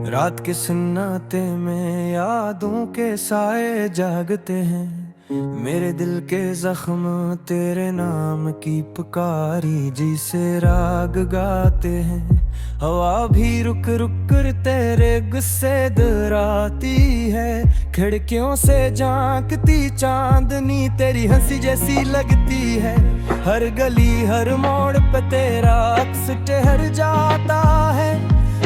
रात के सन्नाटे में यादों के साए जागते हैं। मेरे दिल के जख्म तेरे नाम की पुकारी जी से राग गाते हैं। हवा भी रुक रुक कर तेरे गुस्से दोहराती है। खिड़कियों से झांकती चांदनी तेरी हंसी जैसी लगती है। हर गली हर मोड़ पे तेरा अक्स ठहर जाता है।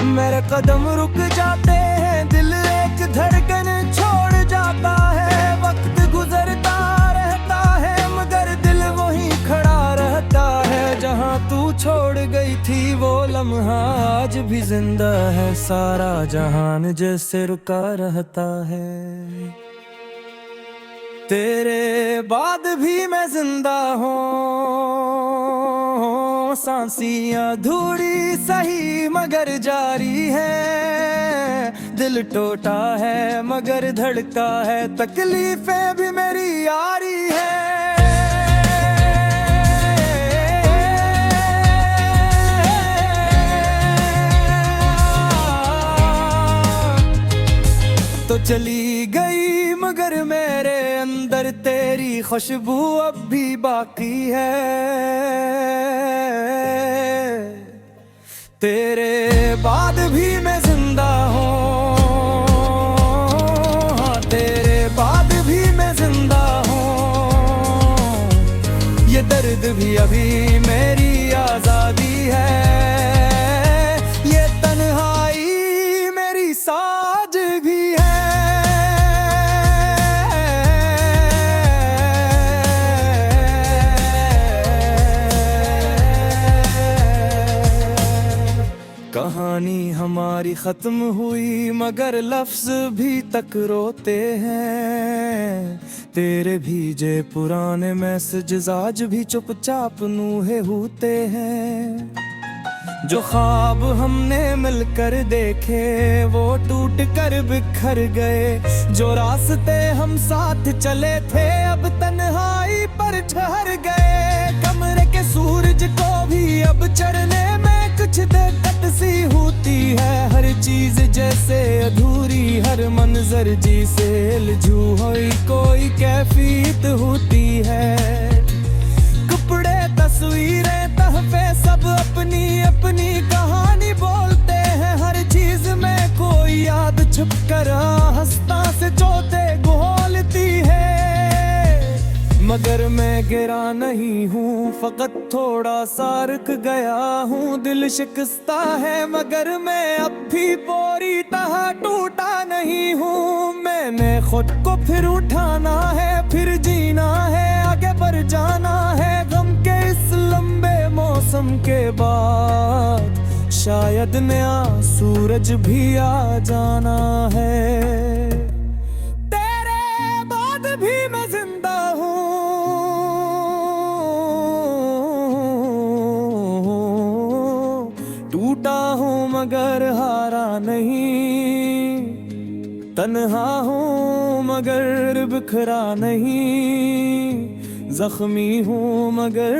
मेरे कदम रुक जाते हैं, दिल एक धड़कन छोड़ जाता है। वक्त गुजरता रहता है मगर दिल वहीं खड़ा रहता है। जहाँ तू छोड़ गई थी वो लम्हा आज भी जिंदा है। सारा जहान जैसे रुका रहता है। तेरे बाद भी मैं जिंदा हूँ, सांसियां अधूरी सही मगर जारी है। दिल टूटा है मगर धड़का है, तकलीफें भी मेरी यारी है। तो चली गई मगर मेरे अंदर तेरी खुशबू अब भी बाकी है। तेरे बाद भी मैं जिंदा हूँ, हाँ तेरे बाद भी मैं जिंदा हूँ। ये दर्द भी अभी मेरी आजादी है। ये तन्हाई मेरी साज भी है। कहानी हमारी खत्म हुई मगर लफ्ज भी तक रोते हैं। तेरे भीजे पुराने मैसेज आज भी चुपचाप नूहे होते हैं। जो ख्वाब हमने मिलकर देखे वो टूट कर बिखर गए। जो रास्ते हम साथ चले थे अब तन्हाई पर ठहर गए। कमरे के सूरज को भी अब चढ़ने में कुछ दिक्कत सी होती है। हर चीज जैसे अधूरी, हर मंजर जी से लजू हुई कोई कैफियत होती है। कपड़े तस्वीरें तहफे सब अपनी अपनी कहानी बोलते हैं। हर चीज में कोई याद छुप कर हंसता से चोते घोलती है। मगर मैं गिरा नहीं हूँ, फकत थोड़ा सा रुक गया हूँ। दिल शिकस्ता है मगर मैं अब भी पूरी तरह टूटा नहीं हूँ। मैंने खुद को फिर उठाना है, फिर जीना है, आगे बढ़ जाना है। गम के इस लंबे मौसम के बाद शायद नया सूरज भी आ जाना है। तेरे बाद भी मैं जिंदा हूँ, टूटा हूँ मगर हारा नहीं। तन्हा हूँ मगर बिखरा नहीं। जख्मी हूँ मगर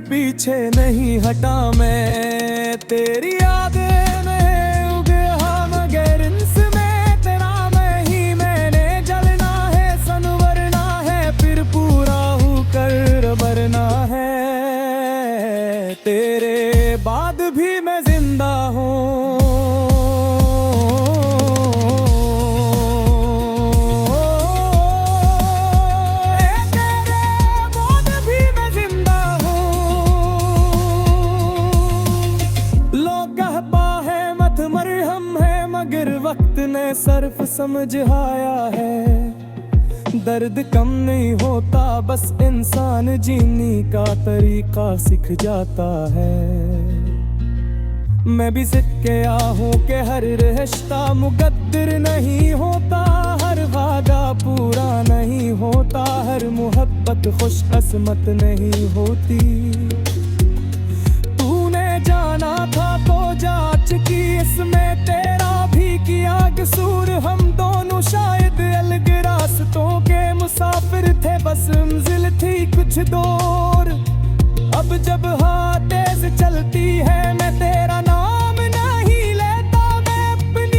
पीछे नहीं हटा मैं। तेरी यादें में उगया मगर इनमें तेरा मैं ही। मैंने जलना है संवरना है, फिर पूरा होकर मरना है। तेरे बाद भी मैं जिंदा हूँ, वक्त ने सर्फ समझ आया है। दर्द कम नहीं होता, बस इंसान जीने का तरीका सीख जाता है। मैं भी सीख गया हूँ कि हर रिश्ता मुकद्दर नहीं होता। हर वादा पूरा नहीं होता, हर मोहब्बत खुशकिस्मत नहीं होती। तूने जाना था तो जांच की इसमें तेरा भी किया कसूर। हम दोनों शायद अलग रास्तों के मुसाफिर थे, बस मंजिल थी कुछ दूर। अब जब हाँ तेज चलती है मैं तेरा नाम नहीं लेता। मैं अपनी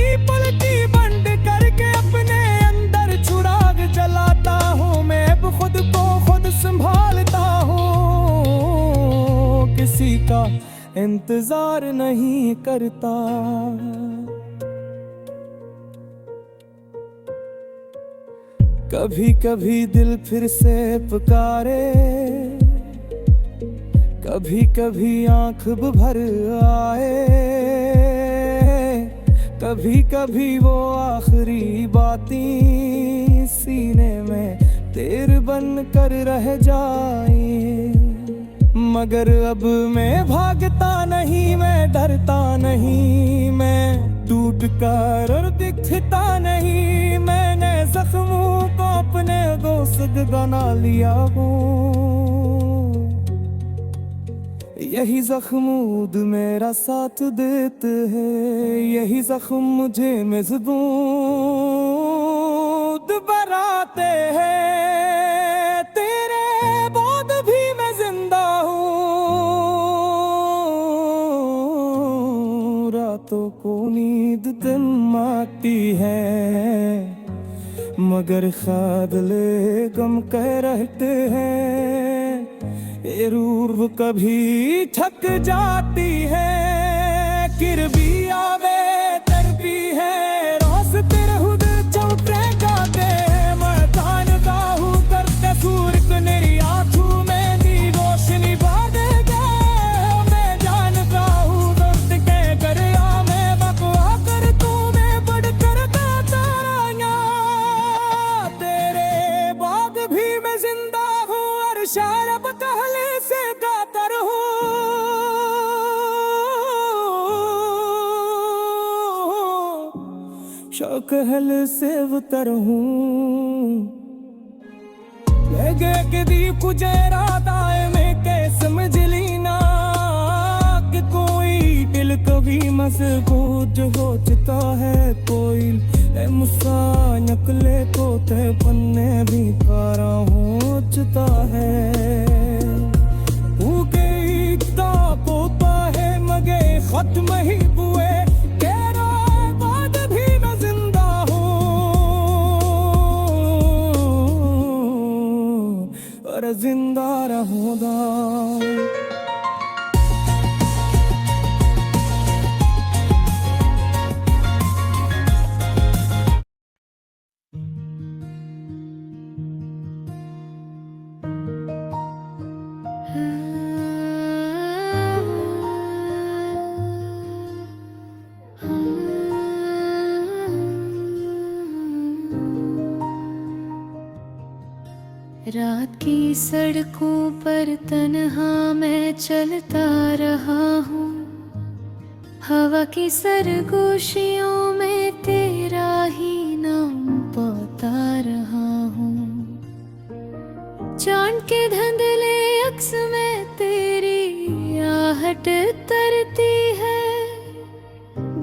इंतजार नहीं करता। कभी कभी दिल फिर से पुकारे, कभी कभी आंख भर आए, कभी कभी वो आखिरी बातें सीने में तेर बन कर रह जाए। मगर अब मैं भागता नहीं, मैं डरता नहीं, मैं टूट कर और दिखता नहीं। मैंने जख्मों को अपने दोस्त बना लिया हूँ। यही जख्म मेरा साथ देते हैं, यही जख्म मुझे मजबूत बनाते हैं। तेरे बाद भी मैं जिंदा हूँ, रातों को नींद दिन आती है, मगर ख्याले गम कह रहते हैं। ये रूह कभी थक जाती है, किर भी आवे तर भी है, रास्ते खुद चौपड़े जाते हैं। मैं जानता हूँ करते सूरज मेरी आंखों में दी रोशनी बादे गए। मैं जानता हूँ दर्द के दरिया में बकवा कर तुम्हें बढ़ कर गाता रहा। तेरे बाद भी मैं जिंदा हूँ और शायद पहले से गाता रहूं। शौकहल से उतर हूँ, लगे के दी कुछ राताए में कैसे समझ लीना कि कोई दिल कभी मजबूत होता है। कोई मुस्सा नकले को ते पन्ने भी पारा होता है। खत्म ही हुए तेरा बाद भी मैं जिंदा हूँ और जिंदा रहूँगा। रात की सड़कों पर तन्हा मैं चलता रहा हूँ, हवा की सरगोशियों में तेरा ही नाम पाता रहा हूँ। चांद के धुंधले अक्स में तेरी आहट तरती है,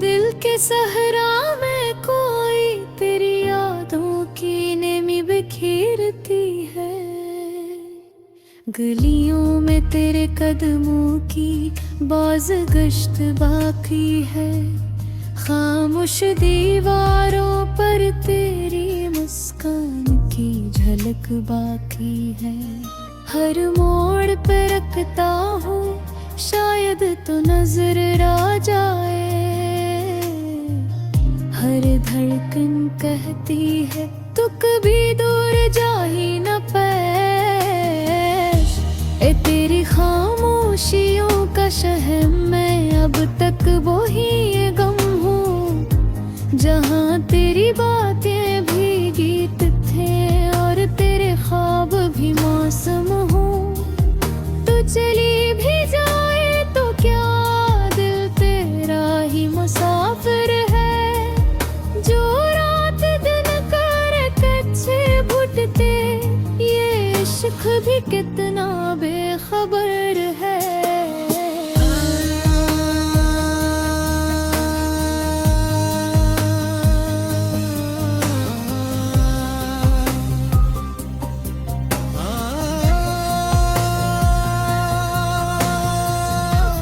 दिल के सहरा में कोई तेरी यादों की नेमी बिखेरती है। गलियों में तेरे कदमों की बाज गश्त बाकी है, खामोश दीवारों पर तेरी मुस्कान की झलक बाकी है। हर मोड़ पर रखता हूँ शायद तो नजर आ जाए, हर धड़कन कहती है तू कभी दूर जा ही न पाए। तेरी खामोशियों का शहर मैं अब तक वो ही गम हूँ, जहाँ तेरी बातें भी गीत थे और तेरे ख्वाब भी मौसम हूँ। तू चली भी जाए तो क्या दिल तेरा ही मुसाफिर है, जो रात दिन कर कच्चे भुटते ये इश्क भी कितना बेखबर है।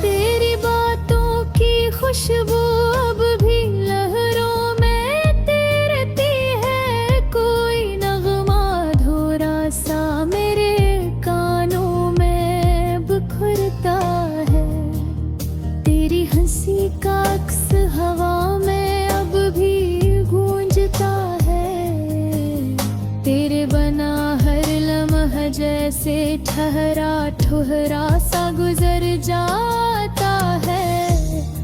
तेरी बातों की खुशबू अब भी लहरों में तैरती है, कोई नगमा अधूरा सा मेरे कानों में से ठहरा ठुहरा सा गुजर जाता है।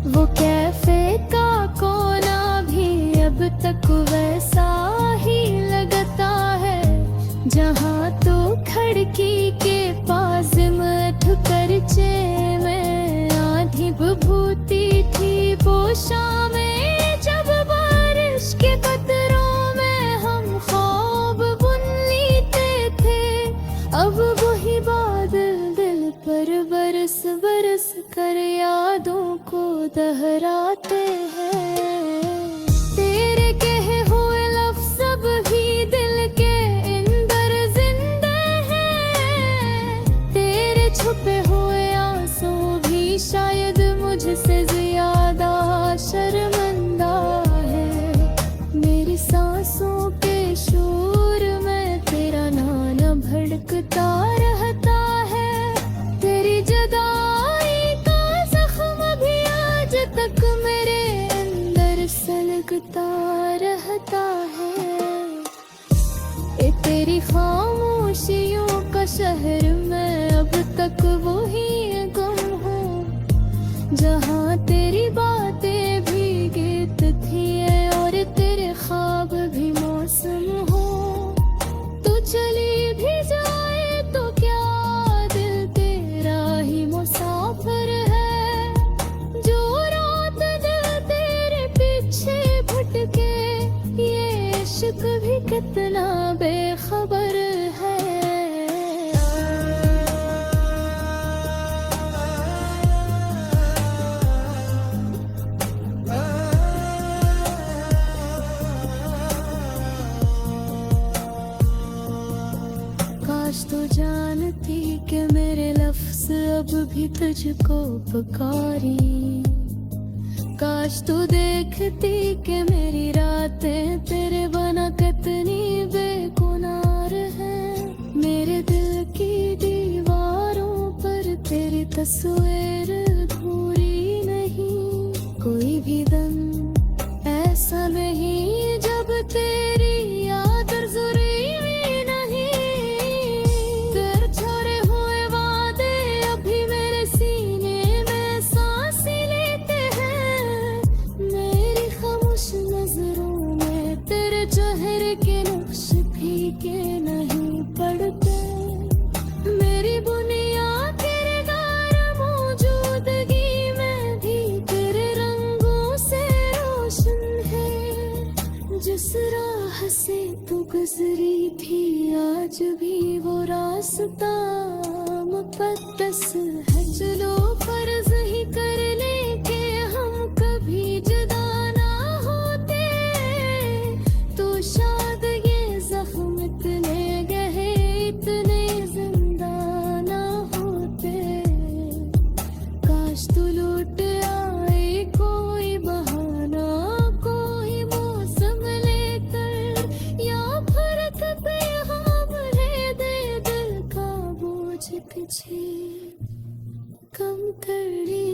वो कैफे का कोना भी अब तक वैसा ही लगता है, जहाँ तो खिड़की के पास मठ कर चे में आधी बभूती थी वो शामें, जब बारिश के कतरों में हम ख्वाब बुन लेते थे। अब वही बादल दिल पर बरस बरस कर यादों को दोहराते हैं। तेरे कहे हुए लफ्ज़ अब भी दिल के अंदर जिंदा हैं। तेरे छुपे हुए आंसू भी शायद मुझसे ज्यादा शर्मिंदा है। मेरी सांसों के शोर में तेरा नाम भड़कता रहता है। तेरी जुदाई का जख्म भी आज तक मेरे अंदर सलगता रहता है। तेरी खामोशियों का शहर में अब तक वही गुम हूँ, जहाँ तेरी बातें भी गीत थी और तेरे ख्वाब भी मौसम हो। तू चली भी जाए तो क्या दिल तेरा ही मुसाफिर है, जो रात दिल तेरे पीछे भटके। ये इश्क भी कितना बेखबर है। काश तो जानती कि मेरे लफ्ज़ अब भी तुझको पुकारी। काश तू देखती कि मेरी रातें तेरे बना कितनी बेगुनार हैं। मेरे दिल की दीवारों पर तेरी तस्वीर अधूरी नहीं। कोई भी दम ऐसा नहीं जब तेरी याद ज़रूरी नहीं। तेरे छोड़े हुए वादे अभी मेरे सीने में सांस लेते हैं। मेरी खामोश नजरों में तेरे चेहरे के नक्श फीके नहीं पड़ते। मेरी बुनियाद किरदार मौजूदगी में भी तेरे रंगों से रोशन है। जिस राह से तू गुजरी थी आज भी वो रास्ता मुक़द्दस है। चलो फर्ज ही कर ले कि हम कभी जुदा ना होते, तो शायद ये जख्म इतने गहरे इतने जिंदा ना होते। काश तू लौट आए कोई बहाना कोई मौसम लेकर, या फिर कभी हम ले दे दिल का बोझ पीछे कम कर ली।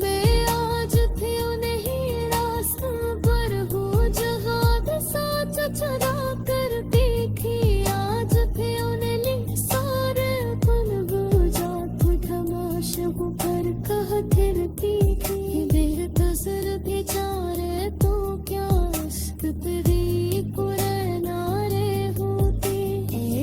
बेआज थे उन्हें रास्ता पर हो जगह भी साथ चुरा कर देखी। आज थे उन्हें ली सारे पल बुझा थे तमाशा पर कह फिर तीखी। बेहतसर बेचारे तो क्या इश्क तेरी पुराने होते।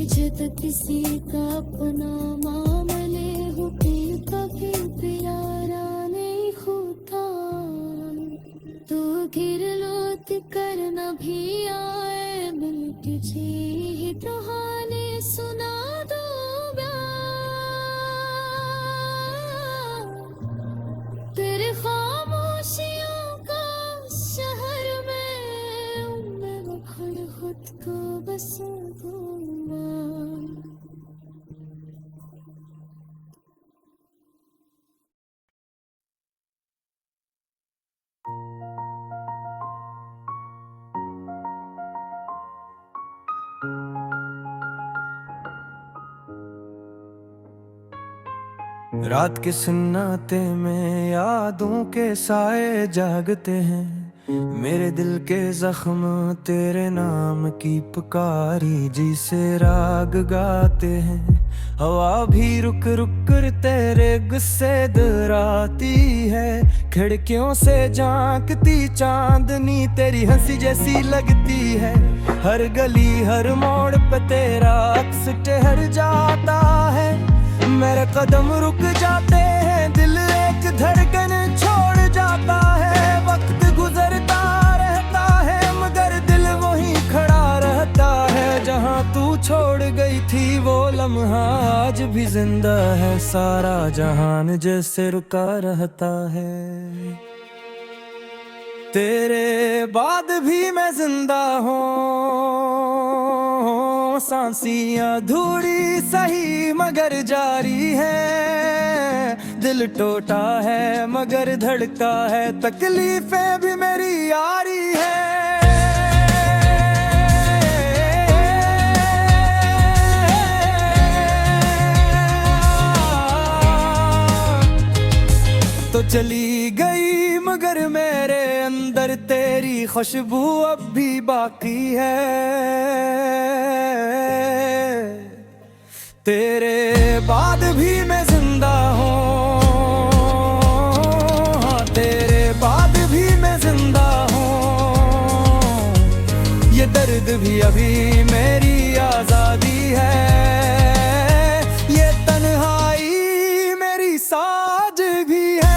जब किसी का अपना मामले हो फिर कभी प्यारा नहीं होता। तो गिर लोट करना भी आए मिल तुझे ही कहानी सुना दो तेरे खामोशियों का शहर में मैं खुद को बस दूंगा। रात के सन्नाटे में यादों के साए जागते हैं। मेरे दिल के जख्म तेरे नाम की पुकारी जी से राग गाते हैं। हवा भी रुक रुक कर तेरे गुस्से दोहराती है। खिड़कियों से झांकती चांदनी तेरी हंसी जैसी लगती है। हर गली हर मोड़ पे तेरा अक्स ठहर जाता है। मेरे कदम रुक जाते हैं, दिल एक धड़कन छोड़ जाता है। वक्त गुजरता रहता है मगर दिल वहीं खड़ा रहता है। जहाँ तू छोड़ गई थी वो लम्हा आज भी जिंदा है। सारा जहान जैसे रुका रहता है। तेरे बाद भी मैं जिंदा हूँ, सांसियां अधूरी सही मगर जारी है। दिल टूटा है मगर धड़का है, तकलीफें भी मेरी यारी है। तो चली गई मगर मेरे अंदर तेरी खुशबू अब भी बाकी है। तेरे बाद भी मैं जिंदा हूँ, हाँ तेरे बाद भी मैं जिंदा हूँ। ये दर्द भी अभी मेरी आजादी है। ये तन्हाई मेरी साज भी है।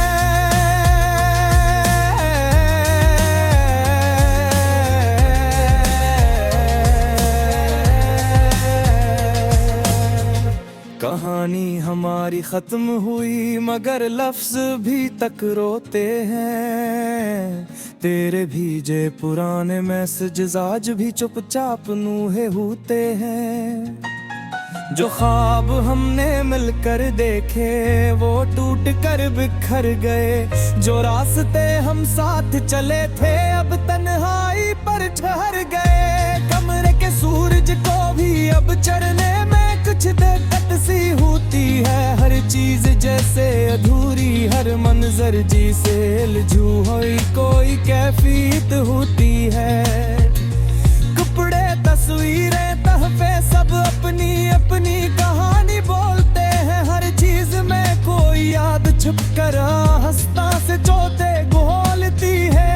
कहानी हमारी खत्म हुई मगर लफ्ज भी तक रोते हैं। तेरे भीजे पुराने मैसेज आज भी चुपचाप नूहे होते हैं। जो ख्वाब हमने मिलकर देखे वो टूट कर बिखर गए। जो रास्ते हम साथ चले थे अब तन्हाई पर ठहर गए। कमरे के सूरज को भी अब चढ़ने में कुछ दिक्कत सी होती है। हर चीज जैसे अधूरी, हर मंजर जी से उलझू हुई कोई कैफियत होती है। कपड़े तस्वीरें तहफे सब अपनी अपनी कहानी बोलते हैं। हर चीज में कोई याद छुप कर हंसता से चोते घोलती है।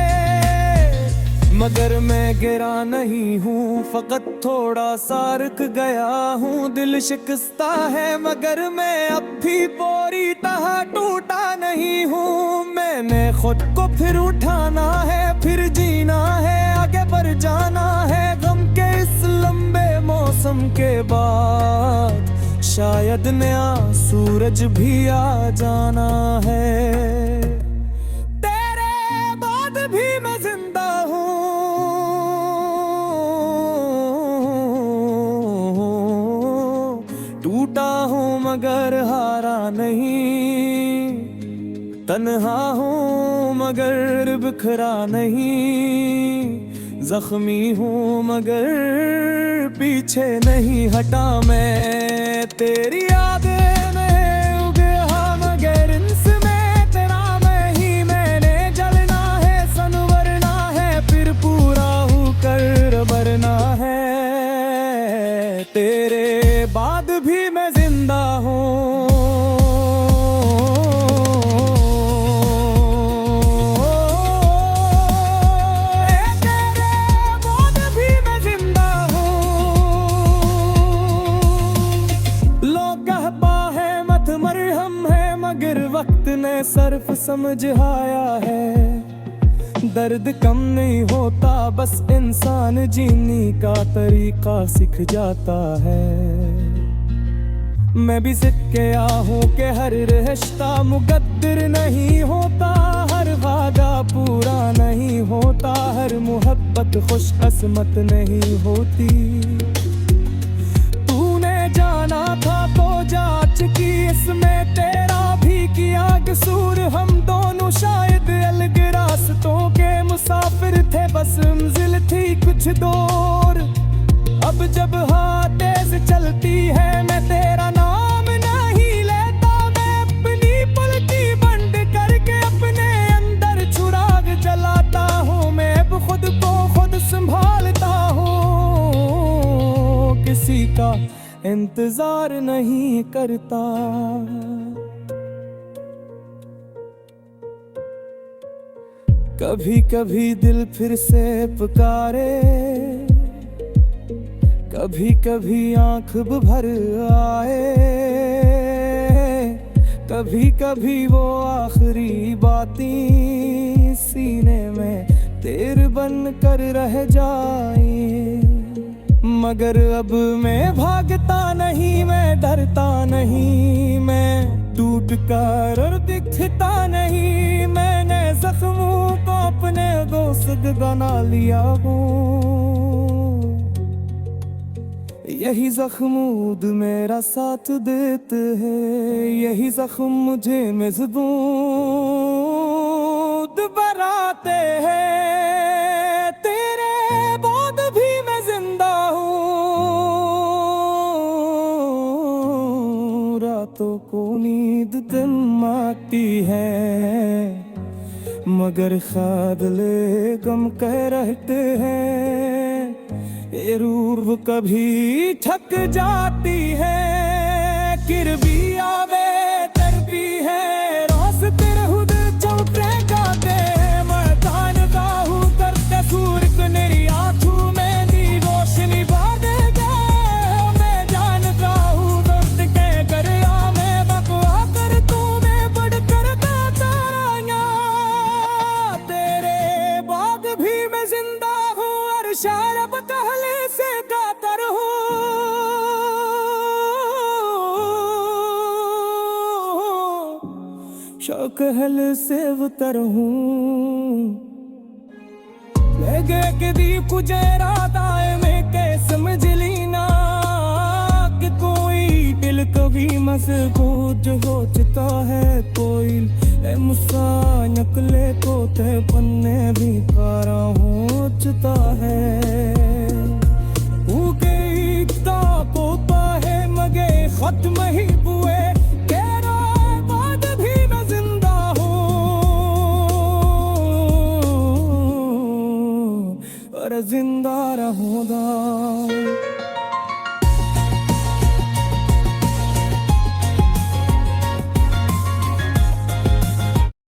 मगर मैं गिरा नहीं हूँ, फकत थोड़ा सा रुक गया हूँ। दिल शिकस्ता है मगर मैं अब भी पूरी तरह टूटा नहीं हूँ। मैंने खुद को फिर उठाना है, फिर जीना है, आगे बढ़ जाना है। गम के इस लंबे मौसम के बाद शायद नया सूरज भी आ जाना है। तेरे बाद भी मैं जिंदा हूँ, टूटा हूँ मगर हारा नहीं। तन्हा हूँ मगर बिखरा नहीं। जख्मी हूँ मगर पीछे नहीं हटा मैं। तेरी यादें में उगया मगर इनमें तेरा मैं ही मैंने जलना है, संवरना है, फिर पूरा होकर भरना है। तेरे बाद भी मैं जिंदा हूँ, वक्त ने सर्फ समझ आया है। दर्द कम नहीं होता, बस इंसान जीने का तरीका सीख जाता है। मैं भी सीख गया हूँ कि हर रिश्ता मुकद्दर नहीं होता, हर वादा पूरा नहीं होता, हर मोहब्बत खुशकिस्मत नहीं होती। तूने जाना था तो जांच की, इसमें तेरा भी किया कसूर। हम दोनों शायद अलग रास्तों के मुसाफिर थे, बस मंजिल थी कुछ दूर। अब जब हाँ तेज चलती है मैं तेरा नाम नहीं लेता। मैं अपनी पलकी बंद करके अपने अंदर चुराग जलाता हूँ। का इंतजार नहीं करता। कभी कभी दिल फिर से पुकारे, कभी कभी आंख भर आए, कभी कभी वो आखिरी बातें सीने में तेर बन कर रह जाए। मगर अब मैं भागता नहीं, मैं डरता नहीं, मैं टूट कर और दिखता नहीं। मैंने जख्मों को अपने दोस्त बना लिया हूँ, यही जख्म मेरा साथ देते हैं, यही जख्म मुझे मजबूत बनाते हैं। तेरे बाद भी मैं जिंदा हूँ, रातों को नींद दिन आती है, मगर ख्याले गम कह रहते हैं। ये रूह कभी थक जाती है, किर भी आवे तर भी है, रास्ते खुद चौपे गाते हैं। मैं जानता हूँ करते सूरज मेरी आंखों में नी रोशनी बांधेगा। मैं जानता हूँ दर्द के कर मैं बकवा कर तुम्हें बढ़कर गाता रहा। तेरे बाद भी मैं जिंदा हूँ और शायद कहले से गाता रहूं। शौकहल से उतर हूँ, लगे के दीप कुजेरात आए में के समझ लीना कि कोई दिल कभी मसबूत होता है। कोई मुस्सा नकले को ते पन्ने भी पारा होता है। पोता है मगे खत्म ही हुए, तेरा बाद भी मैं जिंदा हूँ और जिंदा रहूँगा।